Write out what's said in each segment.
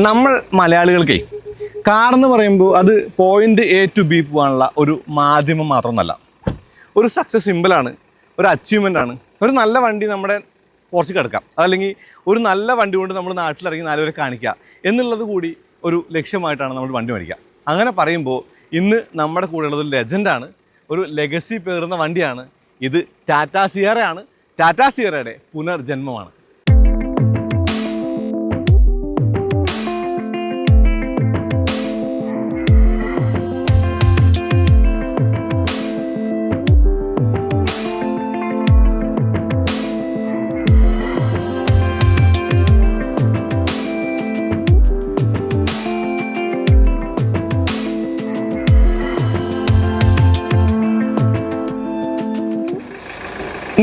നമ്മൾ മലയാളികൾക്കേ കാറെന്ന് പറയുമ്പോൾ അത് പോയിന്റ് എ ടു ബി പോകാനുള്ള ഒരു മാധ്യമം മാത്രമൊന്നുമല്ല, ഒരു സക്സസ് സിമ്പിളാണ്, ഒരു അച്ചീവ്മെൻ്റ് ആണ്. ഒരു നല്ല വണ്ടി നമ്മുടെ പുറത്തേക്ക് എടുക്കാം, അതല്ലെങ്കിൽ ഒരു നല്ല വണ്ടി കൊണ്ട് നമ്മൾ നാട്ടിലിറങ്ങി നാലുപേരെ കാണിക്കുക എന്നുള്ളത് കൂടി ഒരു ലക്ഷ്യമായിട്ടാണ് നമ്മൾ വണ്ടി മേടിക്കുക. അങ്ങനെ പറയുമ്പോൾ ഇന്ന് നമ്മുടെ കൂടെയുള്ളത് ഒരു ലെജൻഡാണ്, ഒരു ലെഗസി പേറുന്ന വണ്ടിയാണ്. ഇത് ടാറ്റാ സിയറയാണ്. ടാറ്റാ സിയറയുടെ പുനർജന്മമാണ്.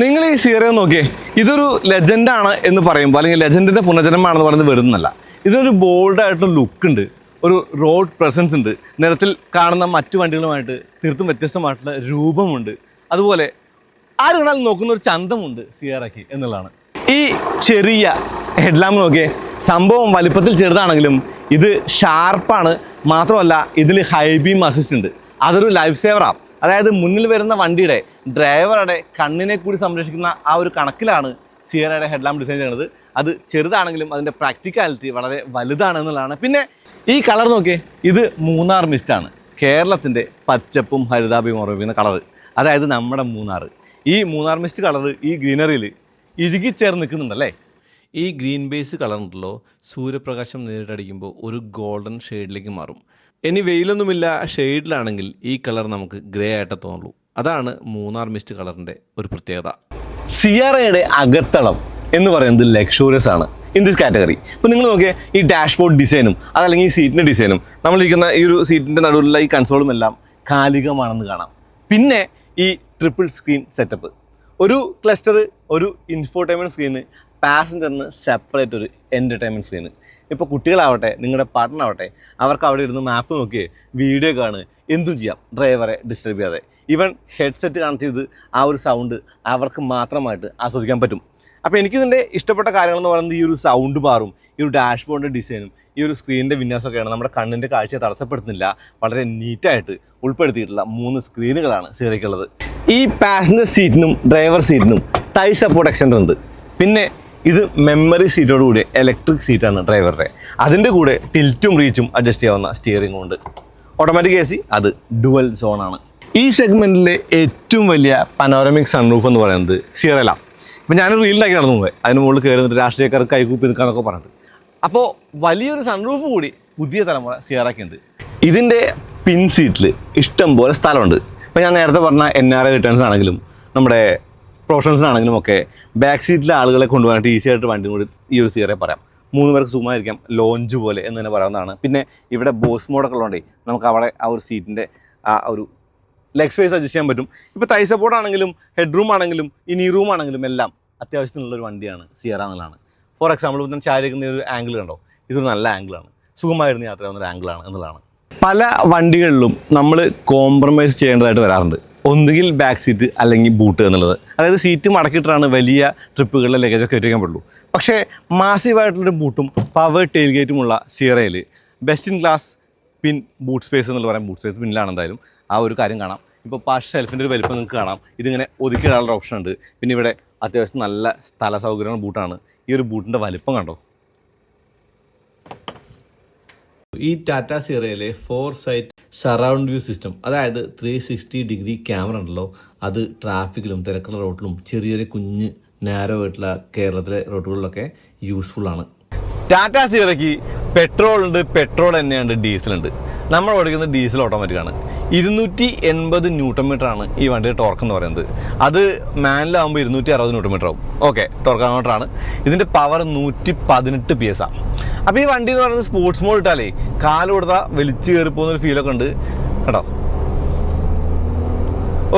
നിങ്ങൾ ഈ സിയറ നോക്കിയേ, ഇതൊരു ലെജൻഡാണ് എന്ന് പറയുമ്പോൾ, അല്ലെങ്കിൽ ലെജൻഡിൻ്റെ പുനർജന്മമാണെന്ന് പറയുന്നത് വരുന്നല്ല. ഇതിനൊരു ബോൾഡായിട്ടുള്ള ലുക്ക് ഉണ്ട്, ഒരു റോഡ് പ്രസൻസ് ഉണ്ട്, നിരത്തിൽ കാണുന്ന മറ്റു വണ്ടികളുമായിട്ട് തീർത്തും വ്യത്യസ്തമായിട്ടുള്ള രൂപമുണ്ട്. അതുപോലെ ആര് കണ്ടാലും നോക്കുന്ന ഒരു ചന്തമുണ്ട് സിയറയ്ക്ക് എന്നുള്ളതാണ്. ഈ ചെറിയ ഹെഡ്ലാമ്പ് നോക്കിയേ, സംഭവം വലിപ്പത്തിൽ ചെറുതാണെങ്കിലും ഇത് ഷാർപ്പാണ്. മാത്രമല്ല ഇതിൽ ഹൈ ബീം അസിസ്റ്റ് ഉണ്ട്. അതൊരു ലൈഫ് സേവറാണ്. അതായത് മുന്നിൽ വരുന്ന വണ്ടിയുടെ ഡ്രൈവറുടെ കണ്ണിനെ കൂടി സംരക്ഷിക്കുന്ന ആ ഒരു കണക്കിലാണ് സിയറയുടെ ഹെഡ്ലാമ്പ് ഡിസൈൻ ചെയ്യുന്നത്. അത് ചെറുതാണെങ്കിലും അതിൻ്റെ പ്രാക്ടിക്കാലിറ്റി വളരെ വലുതാണെന്നുള്ളതാണ്. പിന്നെ ഈ കളർ നോക്കിയേ, ഇത് മൂന്നാർ മിസ്റ്റാണ്. കേരളത്തിൻ്റെ പച്ചപ്പും ഹരിതാഭയും ഓർമ്മിപ്പിക്കുന്ന കളറ്, അതായത് നമ്മുടെ മൂന്നാർ. ഈ മൂന്നാർ മിസ്റ്റ് കളറ് ഈ ഗ്രീനറിയിൽ ഇഴുകിച്ചേർന്ന് നിൽക്കുന്നുണ്ടല്ലേ. ഈ ഗ്രീൻ ബേസ് കളറുണ്ടല്ലോ, സൂര്യപ്രകാശം നേരിട്ടടിക്കുമ്പോൾ ഒരു ഗോൾഡൻ ഷെയ്ഡിലേക്ക് മാറും. ഇനി വെയിലൊന്നുമില്ല, ഷെയ്ഡിലാണെങ്കിൽ ഈ കളർ നമുക്ക് ഗ്രേ ആയിട്ട് തോന്നുള്ളൂ. അതാണ് മൂന്നാർ മിസ്റ്റ് കളറിൻ്റെ ഒരു പ്രത്യേകത. സിയറയുടെ അകത്തളം എന്ന് പറയുന്നത് ലക്ഷൂറിയസ് ആണ് ഇൻ ദിസ് കാറ്റഗറി. ഇപ്പോൾ നിങ്ങൾ നോക്കിയാൽ ഈ ഡാഷ്ബോർഡ് ഡിസൈനും അതല്ലെങ്കിൽ ഈ സീറ്റിൻ്റെ ഡിസൈനും, നമ്മളിരിക്കുന്ന ഈ ഒരു സീറ്റിൻ്റെ നടുവിലുള്ള ഈ കൺസോളും എല്ലാം കാലികമാണെന്ന് കാണാം. പിന്നെ ഈ ട്രിപ്പിൾ സ്ക്രീൻ സെറ്റപ്പ്, ഒരു ക്ലസ്റ്റർ, ഒരു ഇൻഫോർടൈൻമെൻറ്റ് സ്ക്രീന്, പാസഞ്ചറിന് സെപ്പറേറ്റ് ഒരു എൻ്റർടൈൻമെൻറ്റ് സ്ക്രീന്. ഇപ്പോൾ കുട്ടികളാവട്ടെ, നിങ്ങളുടെ പാർട്ട്ണറാവട്ടെ, അവർക്ക് അവിടെ ഇരുന്ന് മാപ്പ് നോക്കി വീഡിയോ കാണുക, എന്തും ചെയ്യാം, ഡ്രൈവറെ ഡിസ്റ്റർബ് ചെയ്യാതെ. ഈവൻ ഹെഡ്സെറ്റ് കണക്ട് ചെയ്ത് ആ ഒരു സൗണ്ട് അവർക്ക് മാത്രമായിട്ട് ആസ്വദിക്കാൻ പറ്റും. അപ്പോൾ എനിക്കിതിൻ്റെ ഇഷ്ടപ്പെട്ട കാര്യങ്ങളെന്ന് പറയുന്നത് ഈ ഒരു സൗണ്ട് ബാറും ഈ ഒരു ഡാഷ്ബോർഡിൻ്റെ ഡിസൈനും ഈ ഒരു സ്ക്രീനിൻ്റെ വിന്യാസമൊക്കെയാണ്. നമ്മുടെ കണ്ണിൻ്റെ കാഴ്ചയെ തടസ്സപ്പെടുത്തുന്നില്ല. വളരെ നീറ്റായിട്ട് ഉൾപ്പെടുത്തിയിട്ടുള്ള 3 സ്ക്രീനുകളാണ് സിയറയ്ക്കുള്ളത്. ഈ പാസഞ്ചർ സീറ്റിനും ഡ്രൈവർ സീറ്റിനും തൈ സപ്പോർട്ട് എക്സ്റ്റൻഡർ ഉണ്ട്. പിന്നെ ഇത് മെമ്മറി സീറ്റോടുകൂടി ഇലക്ട്രിക് സീറ്റാണ് ഡ്രൈവറുടെ. അതിൻ്റെ കൂടെ ടിൽറ്റും റീച്ചും അഡ്ജസ്റ്റ് ചെയ്യാവുന്ന സ്റ്റിയറിംഗും ഉണ്ട്. ഓട്ടോമാറ്റിക് AC, അത് ഡുവൽ സോണാണ്. ഈ സെഗ്മെൻറ്റിലെ ഏറ്റവും വലിയ പനോരമിക് സൺറൂഫ് എന്ന് പറയുന്നത് സിയറയിലാണ്. ഇപ്പോൾ ഞാനൊരു റീലിലാക്കി നടന്നു പോയി, അതിന് മുകളിൽ കയറി നിന്നിട്ട് രാഷ്ട്രീയക്കാർക്ക് കൈകൂപ്പി നിൽക്കാന്നൊക്കെ പറഞ്ഞിട്ട്. അപ്പോൾ വലിയൊരു സൺറൂഫ് കൂടി പുതിയ തലമുറ സിയറയ്ക്കുണ്ട്. ഇതിൻ്റെ പിൻ സീറ്റിൽ ഇഷ്ടം പോലെ സ്ഥലമുണ്ട്. ഇപ്പോൾ ഞാൻ നേരത്തെ പറഞ്ഞ NRI റിട്ടേൺസ് ആണെങ്കിലും നമ്മുടെ പ്രൊഫഷണൽസിനാണെങ്കിലും ഒക്കെ ബാക്ക് സീറ്റിലെ ആളുകളെ കൊണ്ടുപോകാനായിട്ട് ഈസി ആയിട്ട് വണ്ടി കൂടി ഈ ഒരു സിയറെ പറയാം. 3 പേർക്ക് സുഖമായിരിക്കാം, ലോഞ്ച് പോലെ എന്ന് തന്നെ പറയാവുന്നതാണ്. പിന്നെ ഇവിടെ ബോസ് മോഡൊക്കെ ഉള്ളതുകൊണ്ടേ നമുക്ക് അവിടെ ആ ഒരു സീറ്റിൻ്റെ ആ ഒരു ലെഗ് സ്പേസ് അഡ്ജസ്റ്റ് ചെയ്യാൻ പറ്റും. ഇപ്പോൾ തൈ സപ്പോർട്ട് ആണെങ്കിലും ഹെഡ് റൂം ആണെങ്കിലും ഈ നീ റൂം ആണെങ്കിലും എല്ലാം അത്യാവശ്യത്തിനുള്ളൊരു വണ്ടിയാണ് സിയറ എന്നുള്ളതാണ്. ഫോർ എക്സാമ്പിൾ ഇപ്പോൾ ഞാൻ ചാരിക്കുന്ന ഒരു ആംഗിൾ കണ്ടോ, ഇതൊരു നല്ല ആംഗിളാണ്, സുഖമായിരുന്നു യാത്ര ചെയ്യുന്ന ഒരു ആംഗിളാണ് എന്നുള്ളതാണ്. പല വണ്ടികളിലും നമ്മൾ കോംപ്രമൈസ് ചെയ്യേണ്ടതായിട്ട് വരാറുണ്ട്. ഒന്നുകിൽ ബാക്ക് സീറ്റ് അല്ലെങ്കിൽ ബൂട്ട് എന്നുള്ളത്. അതായത് സീറ്റ് മടക്കിയിട്ടാണ് വലിയ ട്രിപ്പുകളിലെ ലഗേജൊക്കെ എത്തിക്കാൻ പറ്റുള്ളൂ. പക്ഷേ മാസീവായിട്ടുള്ളൊരു ബൂട്ടും പവർ ടെയിൽ ഗേറ്റുമുള്ള സിയറയിൽ ബെസ്റ്റ് ഇൻ ക്ലാസ് പിൻ ബൂട്ട് സ്പേസ് എന്നുള്ള പറയാം. ബൂട്ട് സ്പേസ് പിന്നിലാണ് എന്തായാലും ആ ഒരു കാര്യം കാണാം. ഇപ്പോൾ പാഷ് ഷെൽഫിൻ്റെ ഒരു വലിപ്പം നിങ്ങൾക്ക് കാണാം. ഇതിങ്ങനെ ഒതുക്കിയിടാനുള്ള ഓപ്ഷൻ ഉണ്ട്. പിന്നെ ഇവിടെ അത്യാവശ്യം നല്ല സ്ഥല സൗകര്യമുള്ള ബൂട്ടാണ്. ഈ ഒരു ബൂട്ടിൻ്റെ വലിപ്പം കണ്ടോ. ഈ ടാറ്റ സിയറയിലെ 4 സൈറ്റ് സറൗണ്ട് വ്യൂ സിസ്റ്റം, അതായത് 360 ഡിഗ്രി ക്യാമറ ഉണ്ടല്ലോ, അത് ട്രാഫിക്കിലും തിരക്കുള്ള റോഡിലും ചെറിയ ചെറിയ കുഞ്ഞ് നാരോ ആയിട്ടുള്ള കേരളത്തിലെ റോഡുകളിലൊക്കെ യൂസ്ഫുള്ളാണ്. ടാറ്റ സിയറയ്ക്ക് പെട്രോൾ ഉണ്ട്, പെട്രോൾ തന്നെയുണ്ട്, ഡീസലുണ്ട്. നമ്മൾ ഓടിക്കുന്നത് ഡീസൽ ഓട്ടോമാറ്റിക്കാണ്. 280 ന്യൂട്ടൺ മീറ്ററാണ് ഈ വണ്ടിയുടെ ടോർക്ക് എന്ന് പറയുന്നത്. അത് മാനുവലാകുമ്പോൾ 260 ന്യൂട്ടൺ മീറ്റർ ആവും. ഓക്കെ, ടോർക്ക് മോട്ടറാണ്. ഇതിൻ്റെ പവർ 118 PS ആണ്. അപ്പോൾ ഈ വണ്ടി എന്ന് പറയുന്നത് സ്പോർട്സ് മോഡ് ഇട്ടാലേ കാല് കൊടുത്താൽ വലിച്ചു കയറി പോകുന്നൊരു ഫീലൊക്കെ ഉണ്ട് കേട്ടോ.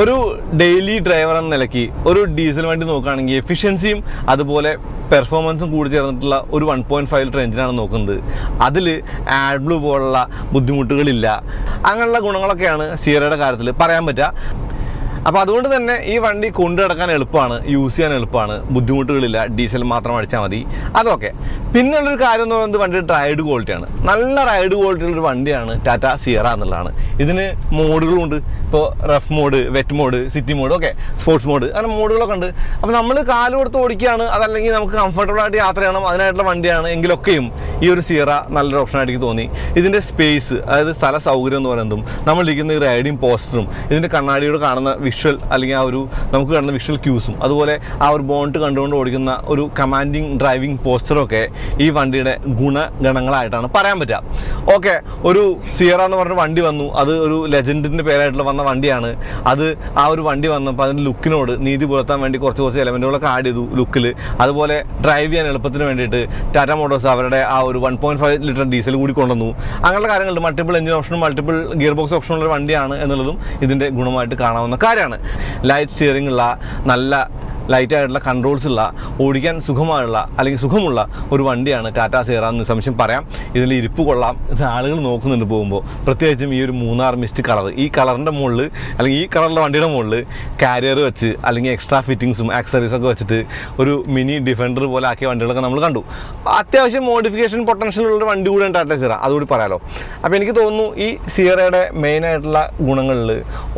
ഒരു ഡെയിലി ഡ്രൈവർ എന്ന നിലയ്ക്ക് ഒരു ഡീസൽ വണ്ടി നോക്കുകയാണെങ്കിൽ എഫിഷ്യൻസിയും അതുപോലെ പെർഫോമൻസും കൂടി ചേർന്നിട്ടുള്ള ഒരു 1.5 ലിറ്റർ എഞ്ചിനാണ് നോക്കുന്നത്. അതിൽ ആഡ് ബ്ലൂ പോലുള്ള ബുദ്ധിമുട്ടുകളില്ല. അങ്ങനെയുള്ള ഗുണങ്ങളൊക്കെയാണ് സിയറയുടെ കാര്യത്തിൽ പറയാൻ പറ്റുക. അപ്പോൾ അതുകൊണ്ട് തന്നെ ഈ വണ്ടി കൊണ്ടു നടക്കാൻ എളുപ്പമാണ്, യൂസ് ചെയ്യാൻ എളുപ്പമാണ്, ബുദ്ധിമുട്ടുകളില്ല, ഡീസൽ മാത്രം അടിച്ചാൽ മതി, അതൊക്കെ. പിന്നുള്ളൊരു കാര്യം എന്ന് പറയുന്നത് വണ്ടിയുടെ റൈഡ് ക്വാളിറ്റിയാണ്. നല്ല റൈഡ് ക്വാളിറ്റിയുള്ളൊരു വണ്ടിയാണ് ടാറ്റ സിയറ എന്നുള്ളതാണ്. ഇതിന് മോഡുകളുണ്ട്. ഇപ്പോൾ rough mode, wet mode, city mode, okay, sports mode, അങ്ങനെ മോഡുകളൊക്കെ ഉണ്ട്. അപ്പോൾ നമ്മൾ കാല് കൊടുത്ത് ഓടിക്കുകയാണ്, അതല്ലെങ്കിൽ നമുക്ക് കംഫർട്ടബിളായിട്ട് യാത്ര ചെയ്യണം, അതിനായിട്ടുള്ള വണ്ടിയാണ് എങ്കിലൊക്കെയും ഈ ഒരു സിയറ നല്ലൊരു ഓപ്ഷനായിട്ട് എനിക്ക് തോന്നി. ഇതിൻ്റെ സ്പേസ്, അതായത് സ്ഥല സൗകര്യം എന്ന് പറയുന്നതും നമ്മളിരിക്കുന്ന ഈ റൈഡിങ് പോസ്റ്ററും ഇതിൻ്റെ കണ്ണാടിയോട് കാണുന്ന വിഷ്വൽ, അല്ലെങ്കിൽ ആ ഒരു നമുക്ക് കാണുന്ന വിഷ്വൽ ക്യൂസും, അതുപോലെ ആ ഒരു ബോണ്ട് കണ്ടുകൊണ്ട് ഓടിക്കുന്ന ഒരു കമാൻഡിങ് ഡ്രൈവിംഗ് പോസ്റ്ററൊക്കെ ഈ വണ്ടിയുടെ ഗുണഗണങ്ങളായിട്ടാണ് പറയാൻ പറ്റുക. ഓക്കെ, ഒരു സിയറ എന്ന് പറഞ്ഞ വണ്ടി വന്നു, അത് ഒരു ലെജൻഡിൻ്റെ പേരായിട്ടുള്ള വന്ന വണ്ടിയാണ്. അത് ആ ഒരു വണ്ടി വന്നപ്പോൾ അതിൻ്റെ ലുക്കിനോട് നീതി പുലർത്താൻ വേണ്ടി കുറച്ച് എലമെൻറ്റുകളൊക്കെ ആഡ് ചെയ്തു ലുക്കിൽ. അതുപോലെ ഡ്രൈവ് ചെയ്യാൻ എളുപ്പത്തിന് വേണ്ടിയിട്ട് ടാറ്റ മോട്ടോഴ്സ് അവരുടെ ആ ഒരു 1.5 ലിറ്റർ ഡീസൽ കൂടി കൊണ്ടുവന്നു. അങ്ങനെയുള്ള കാര്യങ്ങളുണ്ട്. മൾട്ടിപ്പിൾ എഞ്ചിൻ ഓപ്ഷനും മൾട്ടിപ്പിൾ ഗിയർ ബോക്സ് ഓപ്ഷനുള്ള വണ്ടിയാണ് എന്നുള്ളതും ഇതിൻ്റെ ഗുണമായിട്ട് കാണാവുന്ന കാര്യമാണ്. ലൈറ്റ് സ്റ്റിയറിംഗ് ഉള്ള, നല്ല ലൈറ്റായിട്ടുള്ള കൺട്രോൾസ് ഉള്ള, ഓടിക്കാൻ സുഖമുള്ള ഒരു വണ്ടിയാണ് ടാറ്റ സിയറ എന്ന് നിസ്സംശയം പറയാം. ഇതിൽ ഇരിപ്പ് കൊള്ളാം, ഇത് ആളുകൾ നോക്കുന്നുണ്ട് പോകുമ്പോൾ. പ്രത്യേകിച്ചും ഈ ഒരു മൂന്നാർ മിസ്റ്റ് കളർ, ഈ കളറിൻ്റെ മുകളിൽ അല്ലെങ്കിൽ ഈ കളറിലെ വണ്ടിയുടെ മുകളിൽ കാരിയർ വെച്ച് അല്ലെങ്കിൽ എക്സ്ട്രാ ഫിറ്റിങ്സും ആക്സറീസൊക്കെ വെച്ചിട്ട് ഒരു മിനി ഡിഫൻഡർ പോലെ ആക്കിയ വണ്ടികളൊക്കെ നമ്മൾ കണ്ടു. അത്യാവശ്യം മോഡിഫിക്കേഷൻ പൊട്ടൻഷ്യൽ ഉള്ളൊരു വണ്ടി കൂടെയാണ് ടാറ്റ സിയറ, അതുകൂടി പറയാമല്ലോ. അപ്പോൾ എനിക്ക് തോന്നുന്നു ഈ സിയറയുടെ മെയിനായിട്ടുള്ള ഗുണങ്ങളിൽ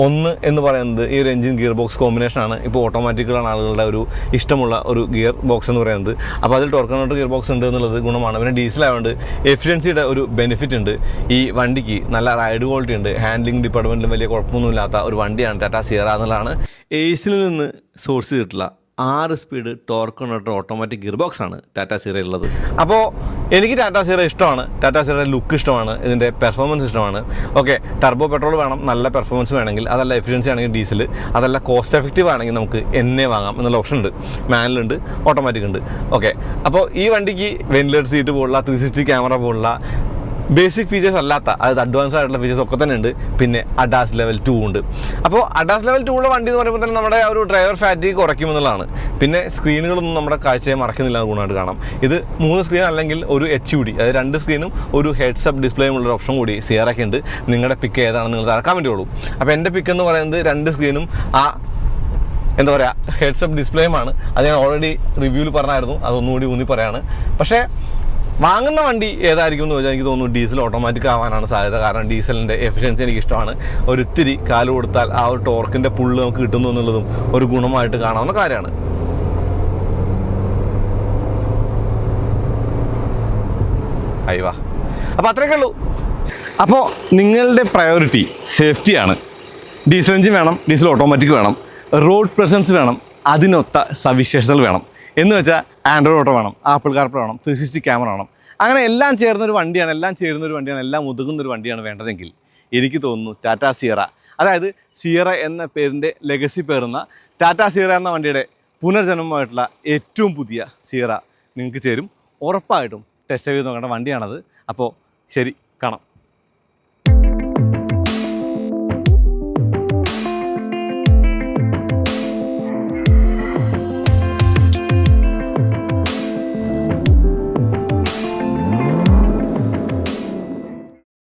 ഒന്ന് എന്ന് പറയുന്നത് ഈ ഒരു എഞ്ചിൻ ഗിയർ ബോക്സ് കോമ്പിനേഷനാണ്. ഇപ്പോൾ ഓട്ടോമാറ്റിക്കുകളാണ് ആളുകളുടെ ഒരു ഇഷ്ടമുള്ള ഒരു ഗിയർ ബോക്സ് എന്ന് പറയുന്നത്. അപ്പോൾ അതിൽ ടോർക്ക് ഗിയർ ബോക്സ് ഉണ്ട് എന്നുള്ളത് ഗുണമാണ്. പിന്നെ ഡീസലായതുകൊണ്ട് എഫിഷ്യൻസിയുടെ ഒരു ബെനിഫിറ്റ് ഉണ്ട്. ഈ വണ്ടിക്ക് നല്ല റൈഡ് ക്വാളിറ്റി ഉണ്ട്. ഹാൻഡ്ലിംഗ് ഡിപ്പാർട്ട്മെൻറ്റിലും വലിയ കുഴപ്പമൊന്നുമില്ലാത്ത ഒരു വണ്ടിയാണ് ടാറ്റ സിയറ എന്നുള്ളതാണ്. ഏസിൽ നിന്ന് സോഴ്സ് ചെയ്തിട്ടുള്ള 6 speed torque converter automatic gear box ആണ് ടാറ്റ സിയറ ഉള്ളത്. അപ്പോൾ എനിക്ക് ടാറ്റ സിയറ ഇഷ്ടമാണ്. ടാറ്റ സിയറയുടെ ലുക്ക് ഇഷ്ടമാണ്, ഇതിൻ്റെ പെർഫോമൻസ് ഇഷ്ടമാണ്. ഓക്കെ, ടർബോ പെട്രോൾ വേണം, നല്ല പെർഫോമൻസ് വേണമെങ്കിൽ, അതല്ല എഫിഷ്യൻസി ആണെങ്കിൽ ഡീസൽ, അതല്ല കോസ്റ്റ് എഫക്റ്റീവ് ആണെങ്കിൽ നമുക്ക് എന്നെ വാങ്ങാം എന്നുള്ള ഓപ്ഷൻ ഉണ്ട്. മാനുവലുണ്ട്, ഓട്ടോമാറ്റിക് ഉണ്ട്. ഓക്കെ, അപ്പോൾ ഈ വണ്ടിക്ക് വെന്റിലേറ്റർ സീറ്റ് പോലുള്ള 360 ക്യാമറ പോലുള്ള ബേസിക് ഫീച്ചേഴ്സ് അല്ലാത്ത, അതായത് അഡ്വാൻസ് ആയിട്ടുള്ള ഫീച്ചേഴ്സ് ഒക്കെ തന്നെ ഉണ്ട്. പിന്നെ അഡാസ് ലെവൽ 2 ഉണ്ട്. അപ്പോൾ അഡാസ് ലെവൽ 2 ഉള്ള വണ്ടി എന്ന് പറയുമ്പോൾ തന്നെ നമ്മുടെ ഒരു ഡ്രൈവർ ഫാറ്റിഗ് കുറയ്ക്കുമെന്നുള്ളതാണ്. പിന്നെ സ്ക്രീനുകളൊന്നും നമ്മുടെ കാഴ്ചയെ മറക്കുന്നില്ല എന്ന് ഗുണമായിട്ട് കാണാം. ഇത് 3 സ്ക്രീൻ അല്ലെങ്കിൽ ഒരു HUD, അതായത് 2 സ്ക്രീനും ഒരു ഹെഡ്സ് അപ്പ് ഡിസ്പ്ലേയും ഉള്ളൊരു ഓപ്ഷൻ കൂടി സിയറയ്ക്ക് ഉണ്ട്. നിങ്ങളുടെ പിക്ക് ഏതാണെന്ന് നിങ്ങൾ തറക്കാൻ വേണ്ടിയുള്ളൂ. അപ്പോൾ എൻ്റെ പിക്ക് എന്ന് പറയുന്നത് 2 സ്ക്രീനും ആ എന്താ പറയുക ഹെഡ്സ് അപ്പ് ഡിസ്പ്ലേയുമാണ്. അത് ഞാൻ ഓൾറെഡി റിവ്യൂവിൽ പറഞ്ഞായിരുന്നു, അതൊന്നുകൂടി ഊന്നി പറയാണ്. പക്ഷേ വാങ്ങുന്ന വണ്ടി ഏതായിരിക്കും എന്ന് ചോദിച്ചാൽ എനിക്ക് തോന്നുന്നു ഡീസൽ ഓട്ടോമാറ്റിക് ആവാനാണ് സാധ്യത. കാരണം ഡീസലിൻ്റെ എഫിഷ്യൻസി എനിക്കിഷ്ടമാണ്. ഒരിത്തിരി കാല് കൊടുത്താൽ ആ ഒരു ടോർക്കിൻ്റെ പുള്ള് നമുക്ക് കിട്ടുന്നു എന്നുള്ളതും ഒരു ഗുണമായിട്ട് കാണാവുന്ന കാര്യമാണ്. അയ്യവാ, അപ്പോൾ അത്രയൊക്കെ ഉള്ളൂ. അപ്പോൾ നിങ്ങളുടെ പ്രയോറിറ്റി സേഫ്റ്റിയാണ്. ഡീസൽ എഞ്ചിൻ വേണം, ഡീസൽ ഓട്ടോമാറ്റിക് വേണം, റോഡ് പ്രസൻസ് വേണം, അതിനൊത്ത സവിശേഷതകൾ വേണം. എന്ന് വെച്ചാൽ ആൻഡ്രോയിഡ് ഓട്ടോ വേണം, ആപ്പിൾ കാർപ്ലേ വേണം, 360 ക്യാമറ വേണം. അങ്ങനെ എല്ലാം ചേർന്നൊരു വണ്ടിയാണ്, എല്ലാം ഒതുങ്ങുന്നൊരു വണ്ടിയാണ് വേണ്ടതെങ്കിൽ എനിക്ക് തോന്നുന്നു ടാറ്റ സിയറ, അതായത് സിയറ എന്ന പേരിൻ്റെ ലെഗസി പേറുന്ന ടാറ്റ സിയറ എന്ന വണ്ടിയുടെ പുനർജന്മമായിട്ടുള്ള ഏറ്റവും പുതിയ സിയറ നിങ്ങൾക്ക് ചേരും. ഉറപ്പായിട്ടും ടെസ്റ്റ് ചെയ്ത് നോക്കേണ്ട വണ്ടിയാണത്. അപ്പോൾ ശരി, കാണാം.